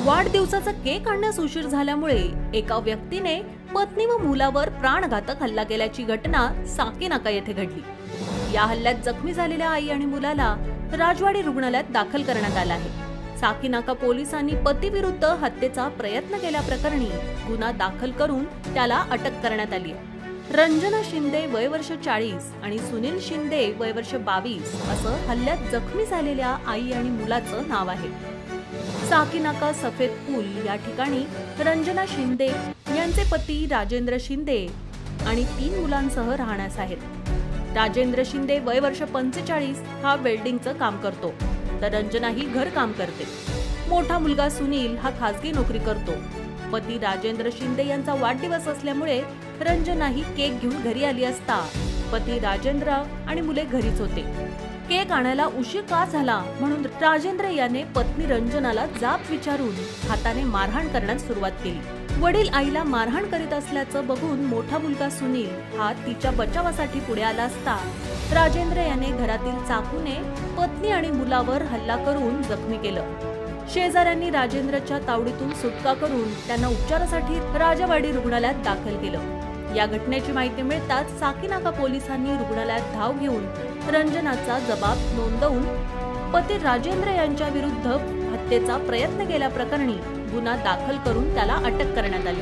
वाढदिवसाचा केक आणण्यास उशीर झाल्यामुळे एका व्यक्तीने पत्नी व मुलावर प्राणघातक हल्ला केल्याची घटना साकीनाका येथे घडली। या हल्ल्यात जखमी झालेल्या आई आणि मुलाला राजवाडी रुग्णालयात दाखल करण्यात आलं आहे। साकीनाका पोलिसांनी पतीविरुद्ध हत्येचा प्रयत्न केल्याप्रकरणी गुन्हा दाखल करून त्याला अटक करण्यात आली आहे। रंजना शिंदे वय वर्ष 40 आणि सुनील शिंदे वय वर्ष 22 असं हल्ल्यात जखमी झालेल्या आई आणि मुलाचं नाव आहे। साकीनाका सफेद पूल या ठिकाणी रंजना शिंदे यांचे पती राजेंद्र शिंदे आणि 3 मुलांसह राहण्यास आहेत। राजेंद्र शिंदे वय वर्ष 45 हा वेल्डिंगचं काम करतो, तर रंजना ही घर काम करते। मोठा मुलगा सुनील हा खासगी नोकरी करतो। पती राजेंद्र शिंदे यांचा वाढदिवस असल्यामुळे रंजना ही केक घेऊन घरी आली असता पती राजेंद्र आणि मुले घरीच होते। केक आणायला उशीर का झाला म्हणून राजेंद्र याने पत्नी रंजनाला जाब विचारून हाताने मारहाण करण्यास सुरुवात केली। वडील आईला मारहाण करीत असल्याचं बघून मोठा मुलगा सुनील हा तिच्या बचावासाठी पुढे आला असता राजेंद्र याने घरातील चाकूने पत्नी आणि मुलावर हल्ला करून जखमी केलं। शेजाऱ्यांनी राजेंद्रच्या तावडीतून सुटका करून त्यांना उपचारासाठी राजवाडी रुग्णालयात दाखल केलं। या घटनेची माहिती मिळताच साकीनाका पोलिसांनी रुग्णालयात धाव घेऊन रंजनाचा जबाब नोंदवून पती राजेंद्र यांच्या विरुद्ध हत्येचा प्रयत्न केल्याप्रकरणी गुन्हा दाखल करून त्याला अटक करण्यात आली।